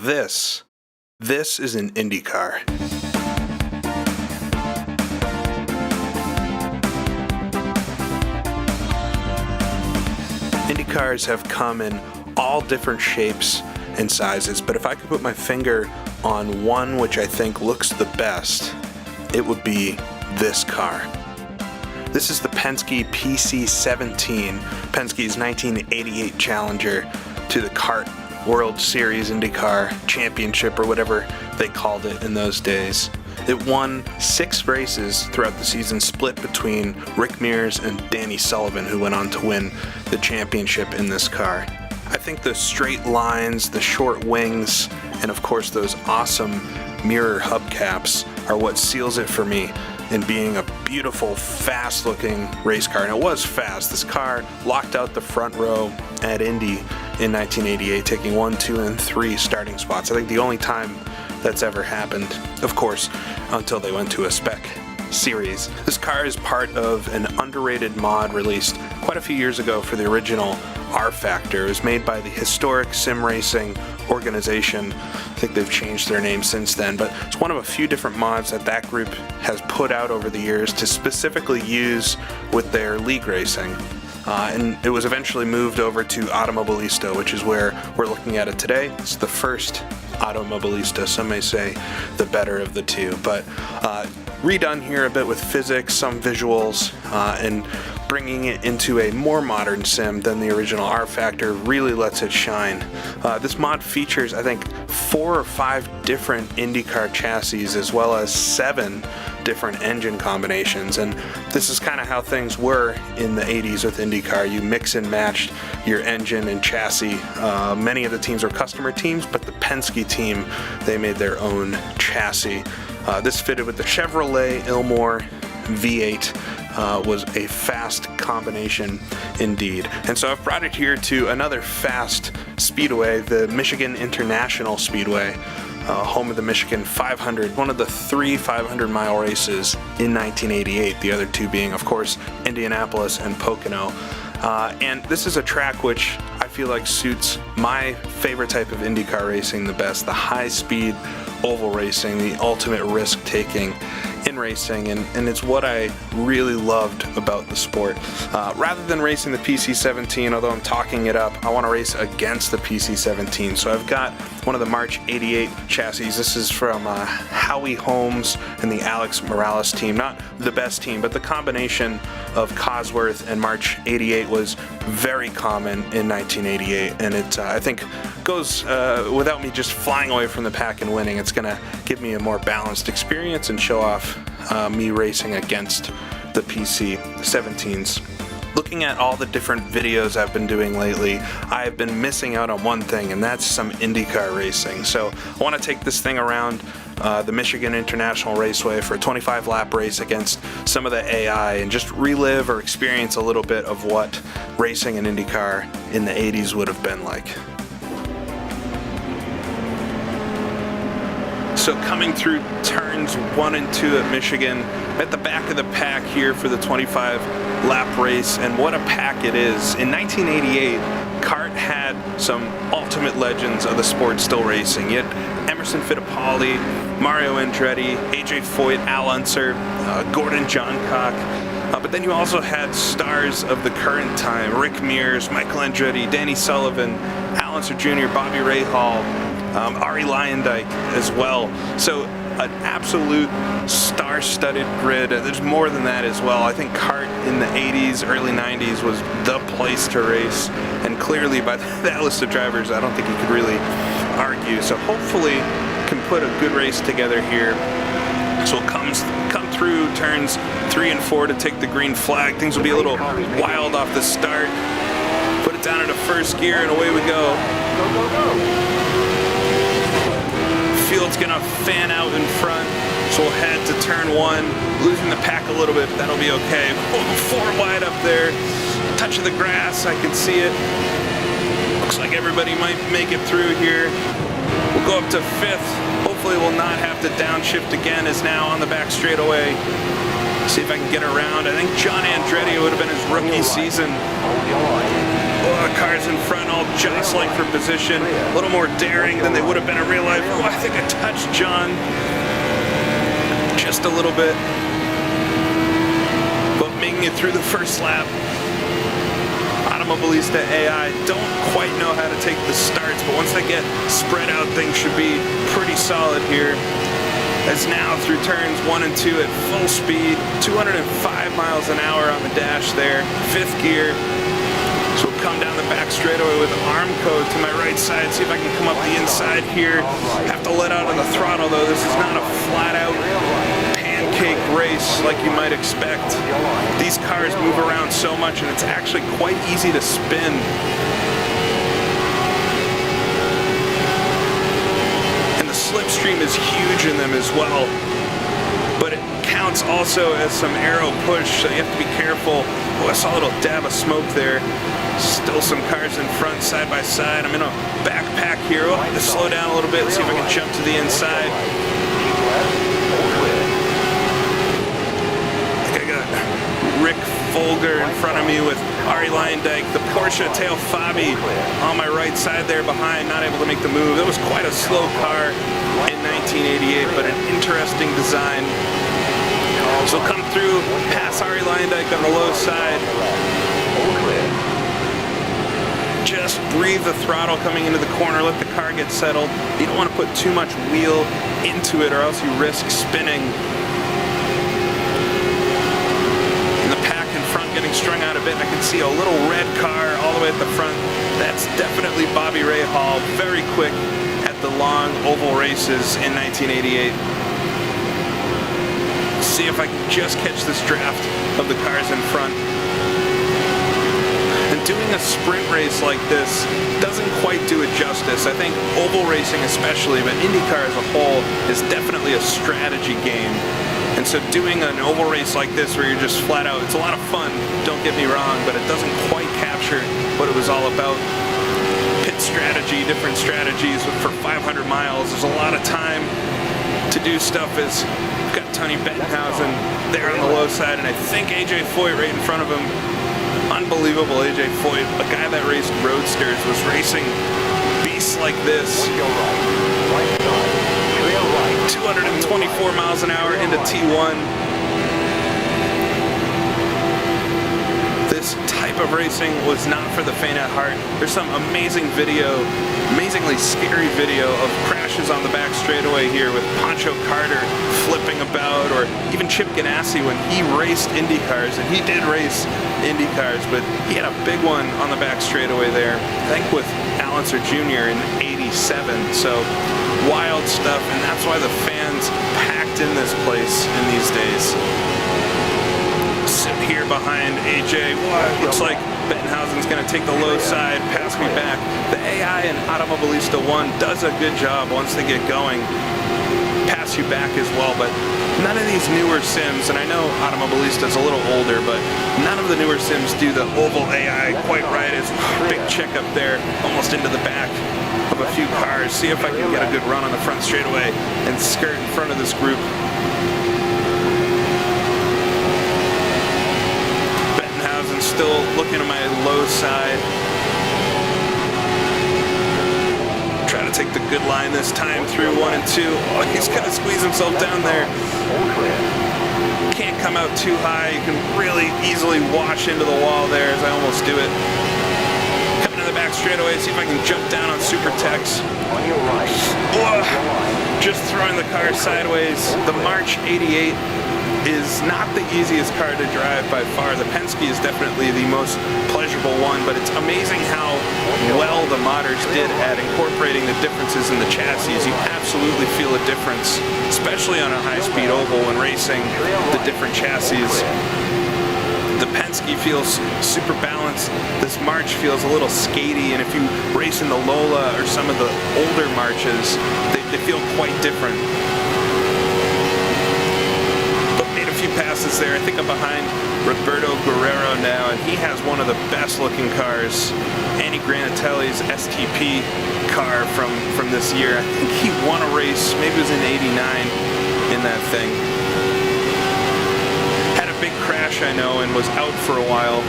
this is an Indycar. Indycars have come in all different shapes and sizes, but if I could put my finger on one which I think looks the best, it would be this car. This is the Penske PC17, Penske's 1988 challenger to the CART World Series Indycar Championship, or whatever they called it in those days. It won 6 races throughout the season, split between Rick Mears and Danny Sullivan, who went on to win the championship in this car. I think the straight lines, the short wings, and of course those awesome mirror hubcaps are what seals it for me in being a beautiful, fast-looking race car. And it was fast. This car locked out the front row at Indy in 1988, taking 1, 2, and 3 starting spots. I think the only time that's ever happened, of course, until they went to a spec series. This car is part of an underrated mod released quite a few years ago for the original R Factor. It was made by the historic sim racing organization. I think they've changed their name since then, but it's one of a few different mods that group has put out over the years to specifically use with their league racing. And it was eventually moved over to Automobilista, which is where we're looking at it today. It's the first Automobilista, some may say the better of the two, but redone here a bit with physics, some visuals, and bringing it into a more modern sim than the original R Factor really lets it shine. This mod features, I think, 4 or 5 different IndyCar chassis, as well as 7 different engine combinations, and this is kind of how things were in the 80s with IndyCar. You mix and matched your engine and chassis. Many of the teams were customer teams, but the Penske team, they made their own chassis. This fitted with the Chevrolet Ilmor V8, was a fast combination indeed. And so I've brought it here to another fast speedway, the Michigan International Speedway, home of the Michigan 500, one of the 3 500-mile races in 1988, the other 2 being, of course, Indianapolis and Pocono. And this is a track which I feel like suits my favorite type of IndyCar racing the best, the high-speed oval racing, the ultimate risk-taking in racing, and it's what I really loved about the sport. Rather than racing the PC17, although I'm talking it up, I want to race against the PC17. So I've got one of the March 88 chassis. This is from Howie Holmes and the Alex Morales team. Not the best team, but the combination of Cosworth and March 88 was very common in 1988, and it, I think, goes without me just flying away from the pack and winning. It's going to give me a more balanced experience and show off me racing against the PC17s. Looking at all the different videos I've been doing lately, I've been missing out on one thing, and that's some IndyCar racing. So I want to take this thing around the Michigan International Raceway for a 25-lap race against some of the AI and just relive or experience a little bit of what racing in IndyCar in the 80s would have been like. So coming through turns 1 and 2 at Michigan, at the back of the pack here for the 25-lap race, and what a pack it is. In 1988, CART had some ultimate legends of the sport still racing. You had Emerson Fittipaldi, Mario Andretti, AJ Foyt, Al Unser, Gordon Johncock, but then you also had stars of the current time, Rick Mears, Michael Andretti, Danny Sullivan, Al Unser Jr., Bobby Rahal, Arie Luyendyk as well. So an absolute star-studded grid. There's more than that as well. I think CART in the 80s, early 90s was the place to race, and clearly by that list of drivers, I don't think you could really argue. So hopefully can put a good race together here. So we'll come through turns 3 and 4 to take the green flag. Things will be a little wild off the start. Put it down into first gear and away we go. Go, go, go. Field's gonna fan out in front, so we'll head to turn 1, losing the pack a little bit, but that'll be okay. Oh, 4 wide up there, touch of the grass, I can see it. Looks like everybody might make it through here. We'll go up to 5th. Hopefully we'll not have to downshift again, as now on the back straightaway. See if I can get around. I think John Andretti would have been his rookie season. Oh, cars in front all jostling for position. A little more daring than they would have been in real life. Oh, I think I touched John just a little bit. But making it through the first lap. Automobilista AI don't quite know how to take the starts, but once they get spread out, things should be pretty solid here. As now through turns 1 and 2 at full speed, 205 miles an hour on the dash there, 5th gear. So we'll come down the back straightaway with arm code to my right side, see if I can come up the inside here. Have to let out on the throttle though, this is not a flat out pancake race like you might expect. These cars move around so much and it's actually quite easy to spin. And the slipstream is huge in them as well. But it counts also as some aero push, so you have to be careful. Oh, I saw a little dab of smoke there. Still some cars in front, side by side. I'm in a backpack here. Oh, I have to slow down a little bit, see if I can jump to the inside. I got Rick Folger in front of me with Ari Leyendyke, the Porsche Teo Fabi on my right side there behind, not able to make the move. It was quite a slow car in 1988, but an interesting design. So come through, pass Ari Leyendyke on the low side. Just breathe the throttle coming into the corner, let the car get settled. You don't want to put too much wheel into it or else you risk spinning. And the pack in front getting strung out a bit. I can see a little red car all the way at the front. That's definitely Bobby Rahal, very quick at the long oval races in 1988. See if I can just catch this draft of the cars in front. And doing a sprint race like this doesn't quite do it justice. I think oval racing especially, but Indycar as a whole is definitely a strategy game. And so doing an oval race like this where you're just flat out, it's a lot of fun, don't get me wrong, but it doesn't quite capture what it was all about. Pit strategy, different strategies for 500 miles. There's a lot of time to do stuff. As we've got Tony Bettenhausen there on the low side, and I think AJ Foyt right in front of him. Unbelievable AJ Foyt, a guy that raced roadsters, was racing beasts like this. 224 miles an hour into T1. This type of racing was not for the faint at heart. There's some amazing video, amazingly scary video of crashes on the back straightaway here with Pancho Carter flipping about, or even Chip Ganassi when he raced Indycars, and he did race Indycars, but he had a big one on the back straightaway there, I think with Allenser Jr. in 87, so wild stuff, and that's why the fans packed in this place in these days. Sit here behind AJ. What? Looks like Bettenhausen's going to take the low side, pass me back. The AI in Automobilista 1 does a good job once they get going. Pass you back as well, but none of these newer sims, and I know Automobilista's a little older, but none of the newer sims do the oval AI quite right. It's big check up there, almost into the back of a few cars. See if I can get a good run on the front straightaway and skirt in front of this group. Bettenhausen still looking at my low side. Try to take the good line this time through 1 and 2. Oh, he's going to squeeze himself down there. Can't come out too high. You can really easily wash into the wall there as I almost do it. Coming to the back straightaway, see if I can jump down on Super Tex. Oh, just throwing the car sideways. The March 88 is not the easiest car to drive by far. The Penske is definitely the most pleasurable one, but it's amazing how well the modders did at incorporating the differences in the chassis. You absolutely feel a difference, especially on a high-speed oval when racing the different chassis. The Penske feels super balanced. This March feels a little skatey, and if you race in the Lola or some of the older Marches, they feel quite different. Few passes there. I think I'm behind Roberto Guerrero now, and he has one of the best looking cars, Andy Granatelli's STP car from this year. I think he won a race, maybe it was in 89 in that thing. Had a big crash, I know, and was out for a while.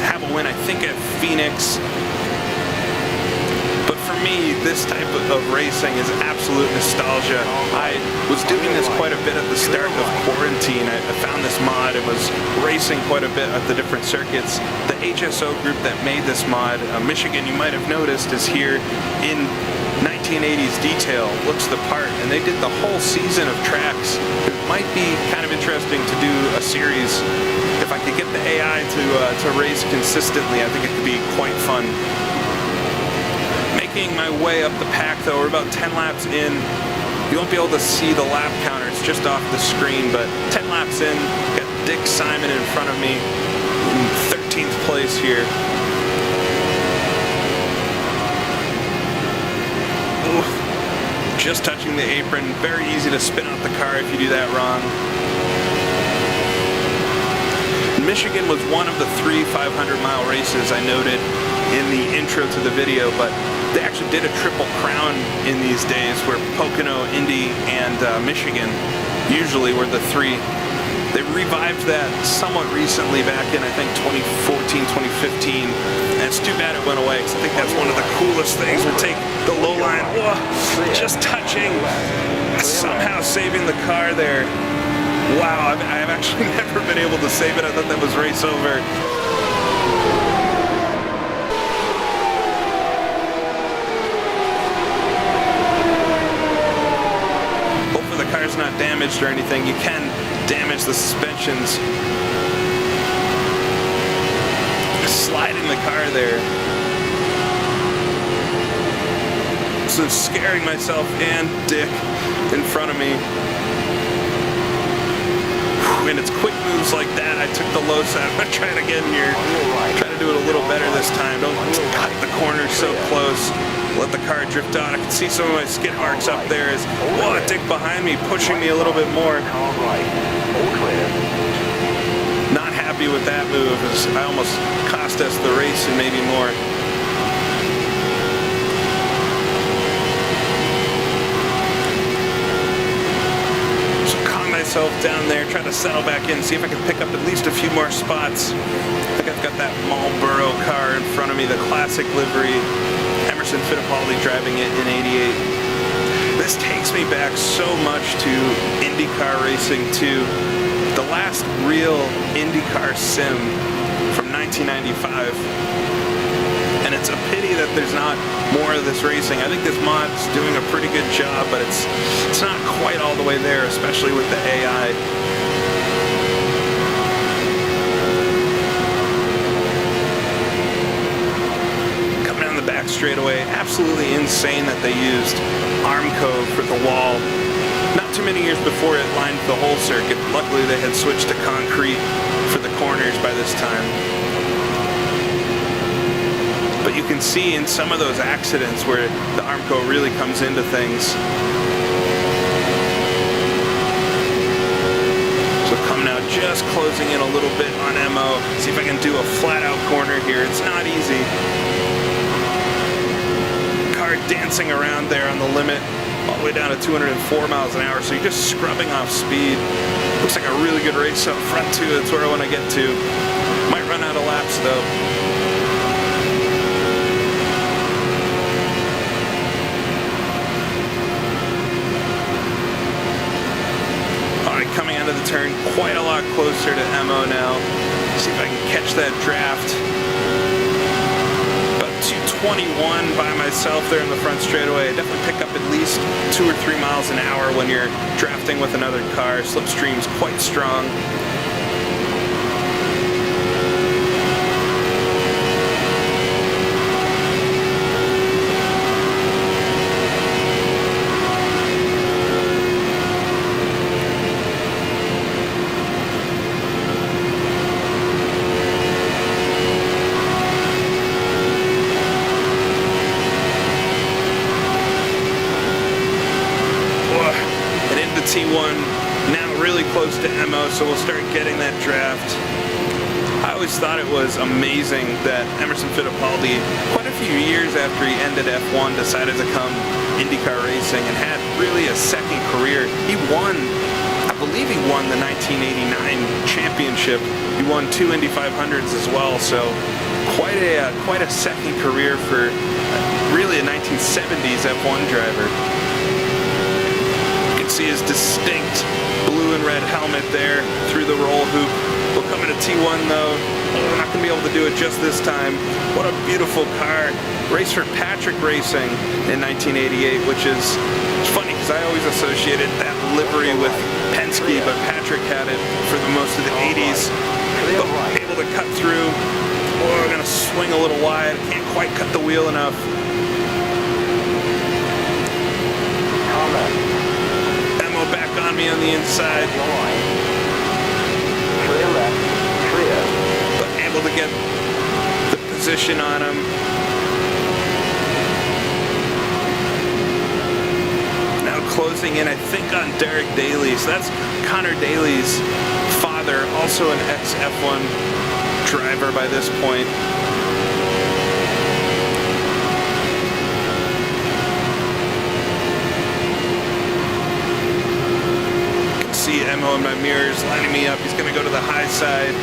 have a win, I think, at Phoenix. But for me, this type of racing is absolute nostalgia. I was doing this quite a bit at the start of quarantine. I found this mod and was racing quite a bit at the different circuits. The HSO group that made this mod, Michigan, you might have noticed, is here in 1980s detail, looks the part, and they did the whole season of tracks. It might be kind of interesting to do a series. If I could get the AI to race consistently, I think it could be quite fun. Making my way up the pack though, we're about 10 laps in. You won't be able to see the lap counter, it's just off the screen, but 10 laps in, got Dick Simon in front of me in 13th place here. Oof. Just touching the apron, very easy to spin out the car if you do that wrong. Michigan was one of the 3 500-mile races I noted in the intro to the video, but they actually did a triple crown in these days where Pocono, Indy, and Michigan usually were the 3. They revived that somewhat recently back in, I think, 2014, 2015, and it's too bad it went away because I think that's one of the coolest things. We'll take the low line, whoa, just touching, somehow saving the car there. Wow, I've actually never been able to save it. I thought that was race over. Hopefully the car's not damaged or anything. You can damage the suspensions. Just sliding the car there. So scaring myself and Dick in front of me. And it's quick moves like that. I took the low side. I'm going to try it again here. Try to do it a little better this time. Don't cut the corner so close. Let the car drift on. I can see some of my skid marks up there. As whoa, Dick behind me, pushing me a little bit more. Not happy with that move, as I almost cost us the race and maybe more. Down there, try to settle back in, see if I can pick up at least a few more spots. I think I've got that Marlboro car in front of me, the classic livery. Emerson Fittipaldi driving it in '88. This takes me back so much to Indycar racing too. The last real Indycar sim from 1995. And it's a pity that there's not more of this racing. I think this mod's doing a pretty good job, but it's not quite all the way there, especially with the AI. Coming down the back straightaway, absolutely insane that they used Armco for the wall. Not too many years before it lined the whole circuit. Luckily they had switched to concrete for the corners by this time. But you can see in some of those accidents where the Armco really comes into things. So coming out, just closing in a little bit on MO. See if I can do a flat out corner here. It's not easy. Car dancing around there on the limit, all the way down to 204 miles an hour. So you're just scrubbing off speed. Looks like a really good race up front too. That's where I want to get to. Might run out of laps though. Coming out of the turn, quite a lot closer to MO now. See if I can catch that draft. About 221 by myself there in the front straightaway. I definitely pick up at least 2 or 3 miles an hour when you're drafting with another car. Slipstream's quite strong. T1 now really close to MO, so we'll start getting that draft. I always thought it was amazing that Emerson Fittipaldi, quite a few years after he ended F1, decided to come IndyCar racing and had really a second career. He won, I believe, believe he won the 1989 championship. He won 2 Indy 500s as well, so quite a second career for really a 1970s F1 driver. You can see his distinct blue and red helmet there through the roll hoop. We'll come into T1 though. We're not going to be able to do it just this time. What a beautiful car. Raced for Patrick Racing in 1988, which is funny because I always associated that livery with Penske, but Patrick had it for the most of the 80s. But able to cut through. Oh, we're going to swing a little wide. Can't quite cut the wheel enough. Emo back on me on the inside. But able to get the position on him. Now closing in, I think, on Derek Daly. So that's Connor Daly's father, also an ex-F1 driver by this point. You can see Emo in my mirrors lining me up. He's going to go to the high side.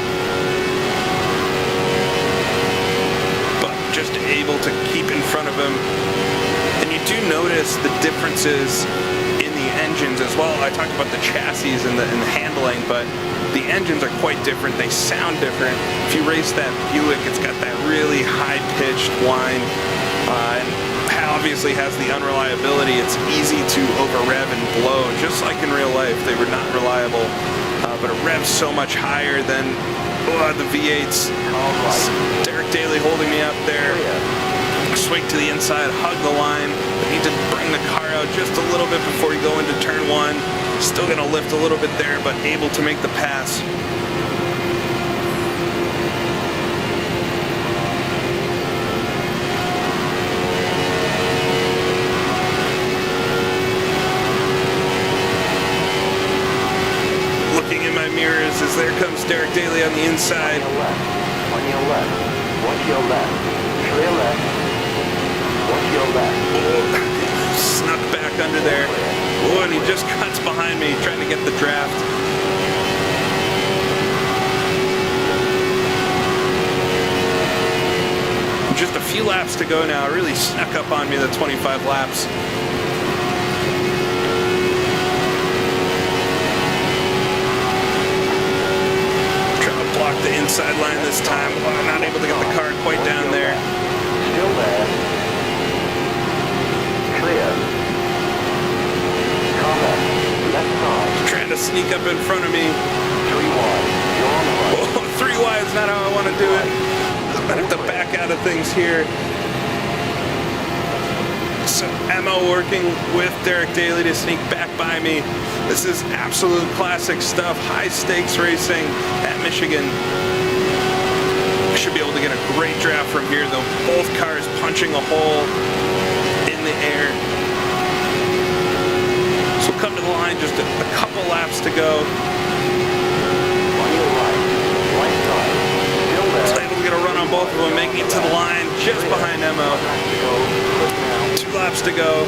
But just able to keep in front of him. And you do notice the differences in the engines as well. I talked about the chassis and the handling, but the engines are quite different. They sound different. If you race that Buick, it's got that really high-pitched whine. And obviously has the unreliability. It's easy to over-rev and blow, just like in real life. They were not reliable, but it revs so much higher than the V8s. Derek Daly holding me up there. Swing to the inside, hug the line. I need to bring the car out just a little bit before you go into turn 1. Still going to lift a little bit there, but able to make the pass. Looking in my mirrors as there comes Derek Daly on the inside. On your left. Watch your left. Clear left. Watch your left. Oh, snuck back under there. Oh, and he just cuts behind me, trying to get the draft. Just a few laps to go now. Really snuck up on me, the 25 laps. Trying to block the inside line this time. Oh, not able to get the car quite down there. Still there. Clear. Trying to sneak up in front of me. 3 wide. You're on the right. Oh, 3 wide is not how I want to do it. I'm going to have to back out of things here. So Emo working with Derek Daly to sneak back by me. This is absolute classic stuff. High stakes racing at Michigan. I should be able to get a great draft from here though. Both cars punching a hole in the air. So come to the line, just a couple laps to go. On your right. Right side. Still there. So able to get a run on both of them, making it to the line just behind Emo. 2 laps to go.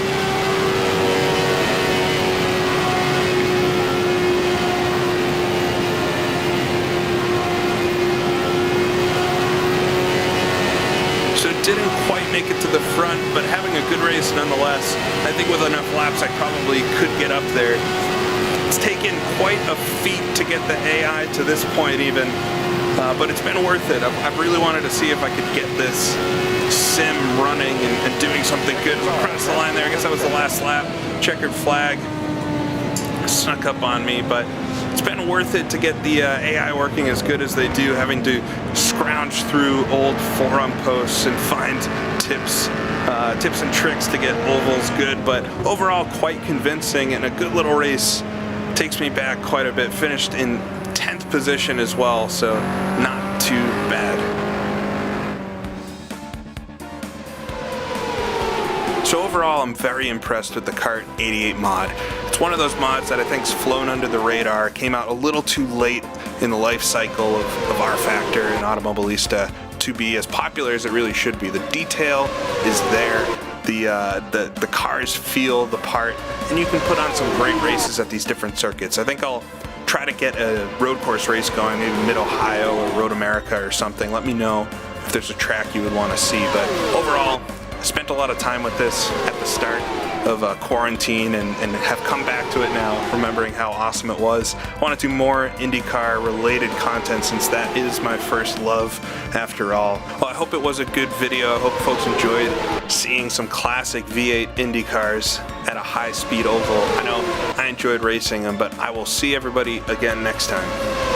So didn't quite make it to the front, but having a good race nonetheless. I think with enough laps, I probably could get up there. It's taken quite a feat to get the AI to this point even, but it's been worth it. I've really wanted to see if I could get this sim running and doing something good. Across the line there, I guess that was the last lap. Checkered flag snuck up on me, but it's been worth it to get the AI working as good as they do, having to scrounge through old forum posts and find tips and tricks to get ovals good, but overall quite convincing and a good little race. Takes me back quite a bit. Finished in 10th position as well, so not too bad. So overall, I'm very impressed with the Kart 88 mod. It's one of those mods that I think's flown under the radar, came out a little too late in the life cycle of R Factor and Automobilista to be as popular as it really should be. The detail is there. The cars feel the part, and you can put on some great races at these different circuits. I think I'll try to get a road course race going, maybe Mid-Ohio or Road America or something. Let me know if there's a track you would want to see. But overall, I spent a lot of time with this at the start of quarantine and have come back to it now, remembering how awesome it was. I want to do more IndyCar related content since that is my first love after all. Well, I hope it was a good video. I hope folks enjoyed seeing some classic V8 IndyCars at a high speed oval. I know I enjoyed racing them, but I will see everybody again next time.